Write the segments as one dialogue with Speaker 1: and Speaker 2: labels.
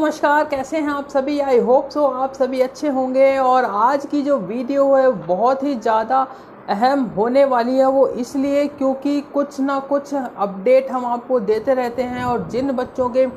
Speaker 1: नमस्कार, कैसे हैं आप सभी। आई होप सो आप सभी अच्छे होंगे। और आज की जो वीडियो है बहुत ही ज़्यादा अहम होने वाली है। वो इसलिए क्योंकि कुछ ना कुछ अपडेट हम आपको देते रहते हैं। और जिन बच्चों के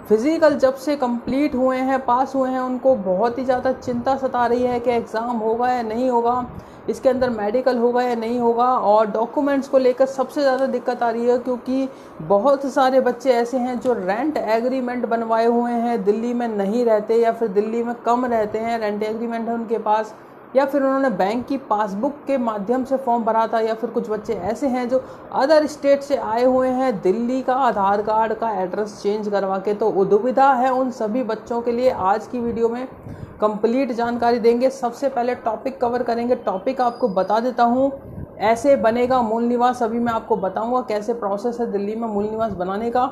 Speaker 1: फिज़िकल जब से कंप्लीट हुए हैं, पास हुए हैं, उनको बहुत ही ज़्यादा चिंता सता रही है कि एग्ज़ाम होगा या नहीं होगा, इसके अंदर मेडिकल होगा या नहीं होगा। और डॉक्यूमेंट्स को लेकर सबसे ज़्यादा दिक्कत आ रही है क्योंकि बहुत सारे बच्चे ऐसे हैं जो रेंट एग्रीमेंट बनवाए हुए हैं, दिल्ली में नहीं रहते या फिर दिल्ली में कम रहते हैं, रेंट एग्रीमेंट है उनके पास, या फिर उन्होंने बैंक की पासबुक के माध्यम से फॉर्म भरा था, या फिर कुछ बच्चे ऐसे हैं जो अदर स्टेट से आए हुए हैं दिल्ली का आधार कार्ड का एड्रेस चेंज करवा के। तो दुविधा है उन सभी बच्चों के लिए। आज की वीडियो में कंप्लीट जानकारी देंगे। सबसे पहले टॉपिक कवर करेंगे। टॉपिक आपको बता देता हूँ, ऐसे बनेगा मूल निवास। अभी मैं आपको बताऊंगा कैसे प्रोसेस है दिल्ली में मूल निवास बनाने का।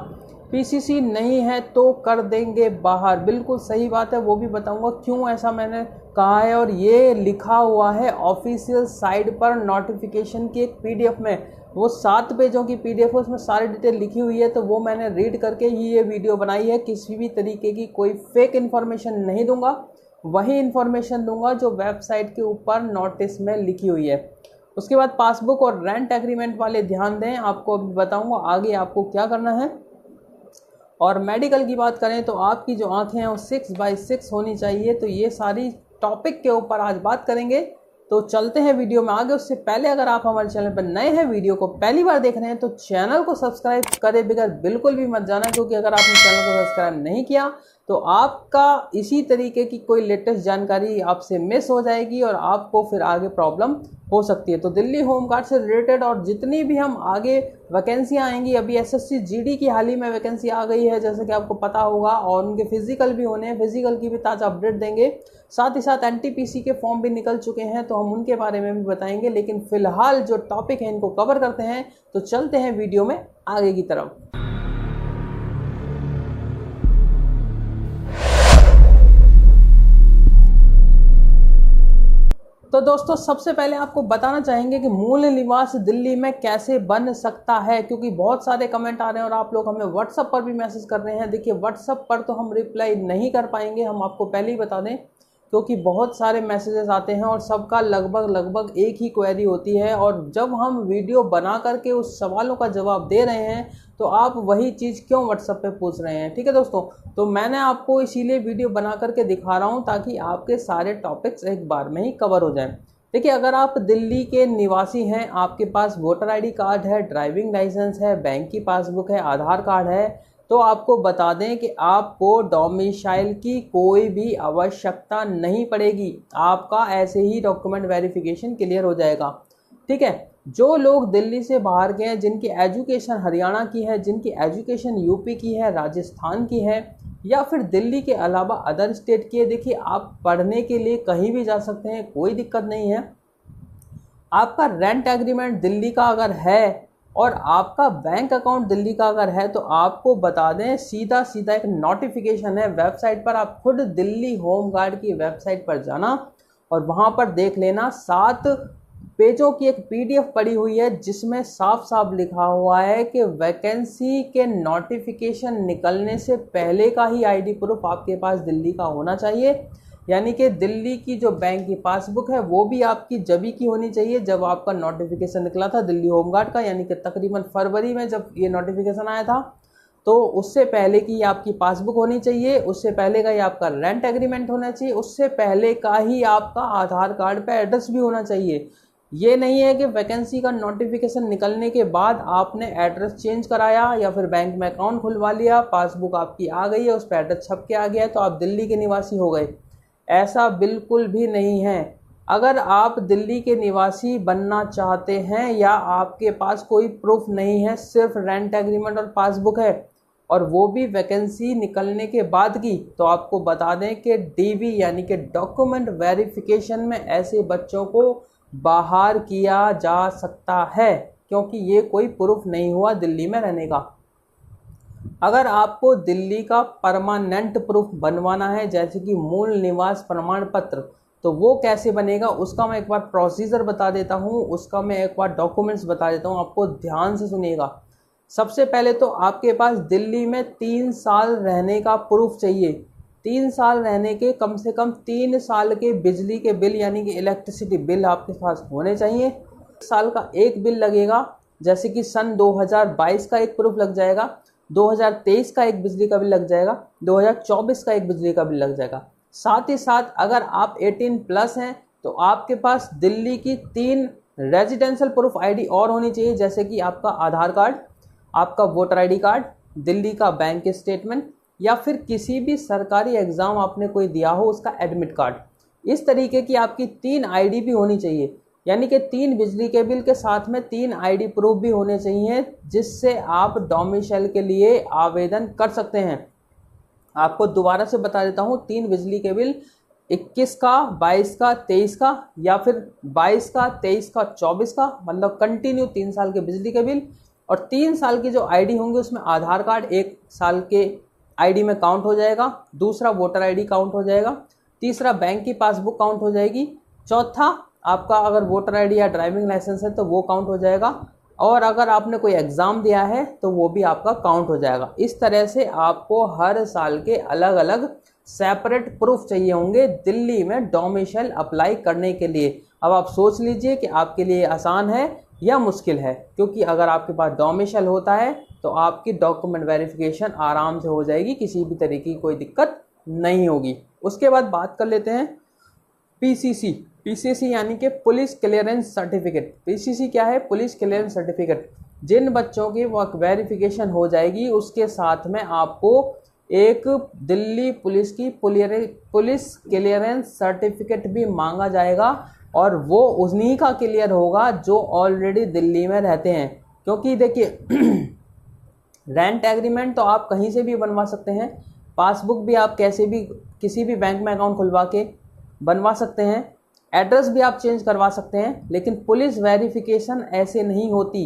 Speaker 1: पीसीसी नहीं है तो कर देंगे बाहर, बिल्कुल सही बात है, वो भी बताऊंगा क्यों ऐसा मैंने कहा है। और ये लिखा हुआ है ऑफिशियल साइट पर नोटिफिकेशन की एक पीडीएफ में। वो 7 पेजों की पीडीएफ है, उसमें सारी डिटेल लिखी हुई है। तो वो मैंने रीड करके ही ये वीडियो बनाई है। किसी भी तरीके की कोई फेक इन्फॉर्मेशन नहीं दूंगा, वही इन्फॉर्मेशन दूंगा जो वेबसाइट के ऊपर नोटिस में लिखी हुई है। उसके बाद पासबुक और रेंट एग्रीमेंट वाले ध्यान दें, आपको अभी बताऊंगा आगे आपको क्या करना है। और मेडिकल की बात करें तो आपकी जो आंखें हैं वो 6/6 होनी चाहिए। तो ये सारी टॉपिक के ऊपर आज बात करेंगे। तो चलते हैं वीडियो में आगे। उससे पहले अगर आप हमारे चैनल पर नए हैं, वीडियो को पहली बार देख रहे हैं, तो चैनल को सब्सक्राइब करे बगैर बिल्कुल भी मत जाना, क्योंकि अगर आपने चैनल को सब्सक्राइब नहीं किया तो आपका इसी तरीके की कोई लेटेस्ट जानकारी आपसे मिस हो जाएगी और आपको फिर आगे प्रॉब्लम हो सकती है। तो दिल्ली होम गार्ड से रिलेटेड और जितनी भी हम आगे वैकेंसियां आएंगी, अभी एसएससी जीडी की हाल ही में वैकेंसी आ गई है जैसे कि आपको पता होगा, और उनके फिजिकल भी होने हैं, फिजिकल की भी ताज़ा अपडेट देंगे। साथ ही साथ एनटीपीसी के फॉर्म भी निकल चुके हैं, तो हम उनके बारे में भी बताएंगे। लेकिन फिलहाल जो टॉपिक है इनको कवर करते हैं। तो चलते हैं वीडियो में आगे की तरफ। तो दोस्तों सबसे पहले आपको बताना चाहेंगे कि मूल निवास दिल्ली में कैसे बन सकता है, क्योंकि बहुत सारे कमेंट आ रहे हैं और आप लोग हमें व्हाट्सएप पर भी मैसेज कर रहे हैं। देखिए व्हाट्सएप पर तो हम रिप्लाई नहीं कर पाएंगे, हम आपको पहले ही बता दें, क्योंकि बहुत सारे मैसेजेस आते हैं और सबका लगभग एक ही क्वेरी होती है। और जब हम वीडियो बना करके उस सवालों का जवाब दे रहे हैं तो आप वही चीज़ क्यों व्हाट्सएप पे पूछ रहे हैं। ठीक है दोस्तों, तो मैंने आपको इसीलिए वीडियो बना करके दिखा रहा हूँ ताकि आपके सारे टॉपिक्स एक बार में ही कवर हो जाएं। देखिए अगर आप दिल्ली के निवासी हैं, आपके पास वोटर आईडी कार्ड है, ड्राइविंग लाइसेंस है, बैंक की पासबुक है, आधार कार्ड है, तो आपको बता दें कि आपको डोमिसाइल की कोई भी आवश्यकता नहीं पड़ेगी। आपका ऐसे ही डॉक्यूमेंट वेरिफिकेशन क्लियर हो जाएगा। ठीक है, जो लोग दिल्ली से बाहर गए हैं, जिनकी एजुकेशन हरियाणा की है, जिनकी एजुकेशन यूपी की है, राजस्थान की है, या फिर दिल्ली के अलावा अदर स्टेट की है, देखिए आप पढ़ने के लिए कहीं भी जा सकते हैं, कोई दिक्कत नहीं है। आपका रेंट एग्रीमेंट दिल्ली का अगर है और आपका बैंक अकाउंट दिल्ली का अगर है, तो आपको बता दें सीधा एक नोटिफिकेशन है वेबसाइट पर। आप खुद दिल्ली होम गार्ड की वेबसाइट पर जाना और वहां पर देख लेना, 7 पेजों की एक पीडीएफ पड़ी हुई है जिसमें साफ लिखा हुआ है कि वैकेंसी के नोटिफिकेशन निकलने से पहले का ही आईडी प्रूफ आपके पास दिल्ली का होना चाहिए। यानी कि दिल्ली की जो बैंक की पासबुक है वो भी आपकी जबी की होनी चाहिए जब आपका नोटिफिकेशन निकला था दिल्ली होमगार्ड का, यानी कि तकरीबन फरवरी में जब ये नोटिफिकेशन आया था, तो उससे पहले की आपकी पासबुक होनी चाहिए, उससे पहले का ही आपका रेंट एग्रीमेंट होना चाहिए, उससे पहले का ही आपका आधार कार्ड पे एड्रेस भी होना चाहिए। ये नहीं है कि वैकेंसी का नोटिफिकेशन निकलने के बाद आपने एड्रेस चेंज कराया या फिर बैंक में अकाउंट खुलवा लिया, पासबुक आपकी आ गई है, उस पर एड्रेस छप के आ गया है, तो आप दिल्ली के निवासी हो गए। ऐसा बिल्कुल भी नहीं है। अगर आप दिल्ली के निवासी बनना चाहते हैं या आपके पास कोई प्रूफ नहीं है, सिर्फ रेंट एग्रीमेंट और पासबुक है, और वो भी वैकेंसी निकलने के बाद की, तो आपको बता दें कि डीवी यानी कि डॉक्यूमेंट वेरिफिकेशन में ऐसे बच्चों को बाहर किया जा सकता है, क्योंकि ये कोई प्रूफ नहीं हुआ दिल्ली में रहने का। अगर आपको दिल्ली का परमानेंट प्रूफ बनवाना है जैसे कि मूल निवास प्रमाण पत्र, तो वो कैसे बनेगा उसका मैं एक बार प्रोसीजर बता देता हूँ, उसका मैं एक बार डॉक्यूमेंट्स बता देता हूँ, आपको ध्यान से सुनिएगा। सबसे पहले तो आपके पास दिल्ली में 3 साल रहने का प्रूफ चाहिए। 3 साल रहने के कम से कम 3 साल के बिजली के बिल यानी कि इलेक्ट्रिसिटी बिल आपके पास होने चाहिए। साल का एक बिल लगेगा, जैसे कि सन 2022 का एक प्रूफ लग जाएगा, 2023 का एक बिजली का बिल लग जाएगा, 2024 का एक बिजली का बिल लग जाएगा। साथ ही साथ अगर आप 18+ हैं तो आपके पास दिल्ली की 3 रेजिडेंशियल प्रूफ आईडी और होनी चाहिए, जैसे कि आपका आधार कार्ड, आपका वोटर आईडी कार्ड, दिल्ली का बैंक स्टेटमेंट या फिर किसी भी सरकारी एग्ज़ाम आपने कोई दिया हो उसका एडमिट कार्ड। इस तरीके की आपकी 3 आईडी भी होनी चाहिए, यानी कि 3 बिजली के बिल के साथ में 3 आईडी प्रूफ भी होने चाहिए, जिससे आप डोमिसाइल के लिए आवेदन कर सकते हैं। आपको दोबारा से बता देता हूँ, 3 बिजली के बिल 21 का, 22 का, 23 का या फिर 22 का, 23 का, 24 का, मतलब कंटिन्यू 3 साल के बिजली के बिल। और 3 साल की जो आईडी होंगे उसमें आधार कार्ड 1 साल के आईडी में काउंट हो जाएगा, दूसरा वोटर आईडी काउंट हो जाएगा, तीसरा बैंक की पासबुक काउंट हो जाएगी, चौथा आपका अगर वोटर आईडी या ड्राइविंग लाइसेंस है तो वो काउंट हो जाएगा, और अगर आपने कोई एग्ज़ाम दिया है तो वो भी आपका काउंट हो जाएगा। इस तरह से आपको हर साल के अलग अलग सेपरेट प्रूफ चाहिए होंगे दिल्ली में डोमिसाइल अप्लाई करने के लिए। अब आप सोच लीजिए कि आपके लिए आसान है या मुश्किल है, क्योंकि अगर आपके पास डोमिसाइल होता है तो आपकी डॉक्यूमेंट वेरिफिकेशन आराम से हो जाएगी, किसी भी तरीके की कोई दिक्कत नहीं होगी। उसके बाद बात कर लेते हैं पीसीसी यानी कि पुलिस क्लियरेंस सर्टिफिकेट। पीसीसी क्या है? Police clearance certificate. जिन बच्चों की वेरिफिकेशन हो जाएगी उसके साथ में आपको एक दिल्ली पुलिस की पुलिस क्लियरेंस सर्टिफिकेट भी मांगा जाएगा, और वो उन्हीं का क्लियर होगा जो ऑलरेडी दिल्ली में रहते हैं। क्योंकि देखिए रेंट एग्रीमेंट तो आप कहीं से भी बनवा सकते हैं, पासबुक भी आप कैसे भी किसी भी बैंक में अकाउंट खुलवा के बनवा सकते हैं, एड्रेस भी आप चेंज करवा सकते हैं, लेकिन पुलिस वेरिफिकेशन ऐसे नहीं होती।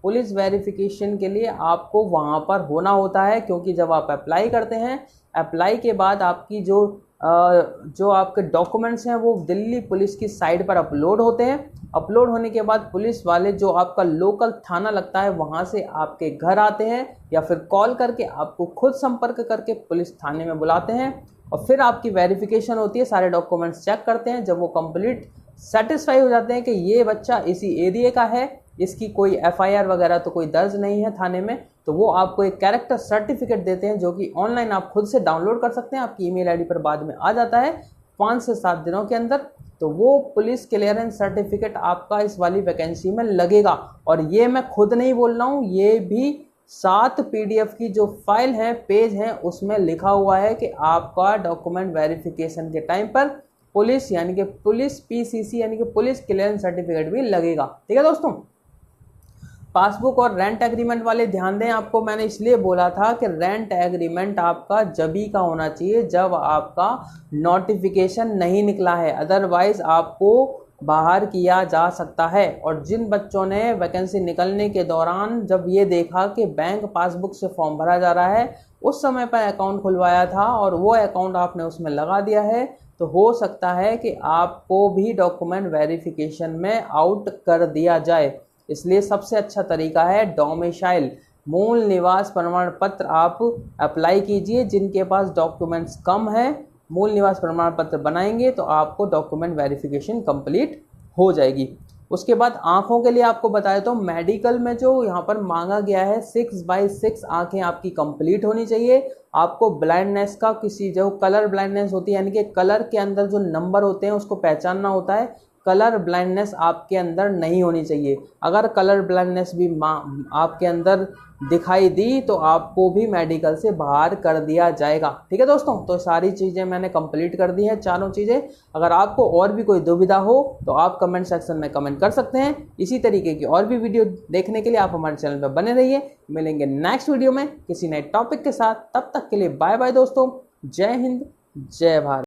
Speaker 1: पुलिस वेरिफिकेशन के लिए आपको वहाँ पर होना होता है, क्योंकि जब आप अप्लाई करते हैं, अप्लाई के बाद आपकी जो आपके डॉक्यूमेंट्स हैं वो दिल्ली पुलिस की साइट पर अपलोड होते हैं। अपलोड होने के बाद पुलिस वाले जो आपका लोकल थाना लगता है वहाँ से आपके घर आते हैं, या फिर कॉल करके आपको खुद संपर्क करके पुलिस थाने में बुलाते हैं, और फिर आपकी वेरिफिकेशन होती है, सारे डॉक्यूमेंट्स चेक करते हैं। जब वो कंप्लीट सेटिस्फाई हो जाते हैं कि ये बच्चा इसी एरिया का है, इसकी कोई एफआईआर वगैरह तो कोई दर्ज नहीं है थाने में, तो वो आपको एक कैरेक्टर सर्टिफिकेट देते हैं, जो कि ऑनलाइन आप खुद से डाउनलोड कर सकते हैं। आपकी ईमेल आईडी पर बाद में आ जाता है 5 से 7 दिनों के अंदर। तो वो पुलिस क्लियरेंस सर्टिफिकेट आपका इस वाली वैकेंसी में लगेगा। और ये मैं खुद नहीं बोल रहा हूँ, ये भी 7 PDF की जो फाइल है, पेज है, उसमें लिखा हुआ है कि आपका डॉक्यूमेंट वेरिफिकेशन के टाइम पर पुलिस यानी कि पुलिस पीसीसी यानी कि पुलिस क्लियरेंस सर्टिफिकेट भी लगेगा। ठीक है दोस्तों। पासबुक और रेंट एग्रीमेंट वाले ध्यान दें, आपको मैंने इसलिए बोला था कि रेंट एग्रीमेंट आपका जभी का होना चाहिए जब आपका नोटिफिकेशन नहीं निकला है, अदरवाइज आपको बाहर किया जा सकता है। और जिन बच्चों ने वैकेंसी निकलने के दौरान जब ये देखा कि बैंक पासबुक से फॉर्म भरा जा रहा है, उस समय पर अकाउंट खुलवाया था और वो अकाउंट आपने उसमें लगा दिया है, तो हो सकता है कि आपको भी डॉक्यूमेंट वेरिफिकेशन में आउट कर दिया जाए। इसलिए सबसे अच्छा तरीका है डोमिसाइल मूल निवास प्रमाण पत्र आप अप्लाई कीजिए। जिनके पास डॉक्यूमेंट्स कम है, मूल निवास प्रमाण पत्र बनाएंगे तो आपको डॉक्यूमेंट वेरिफिकेशन कंप्लीट हो जाएगी। उसके बाद आंखों के लिए आपको बताया तो मेडिकल में जो यहाँ पर मांगा गया है 6/6 आंखें आपकी कंप्लीट होनी चाहिए। आपको ब्लाइंडनेस का किसी जो कलर ब्लाइंडनेस होती है, यानी कि कलर के अंदर जो नंबर होते हैं उसको पहचानना होता है, कलर ब्लाइंडनेस आपके अंदर नहीं होनी चाहिए। अगर कलर ब्लाइंडनेस भी आपके अंदर दिखाई दी तो आपको भी मेडिकल से बाहर कर दिया जाएगा। ठीक है दोस्तों, तो सारी चीज़ें मैंने कंप्लीट कर दी हैं, चारों चीज़ें। अगर आपको और भी कोई दुविधा हो तो आप कमेंट सेक्शन में कमेंट कर सकते हैं। इसी तरीके की और भी वीडियो देखने के लिए आप हमारे चैनल पर बने रहिए। मिलेंगे नेक्स्ट वीडियो में किसी नए टॉपिक के साथ, तब तक के लिए बाय बाय दोस्तों। जय हिंद, जय भारत।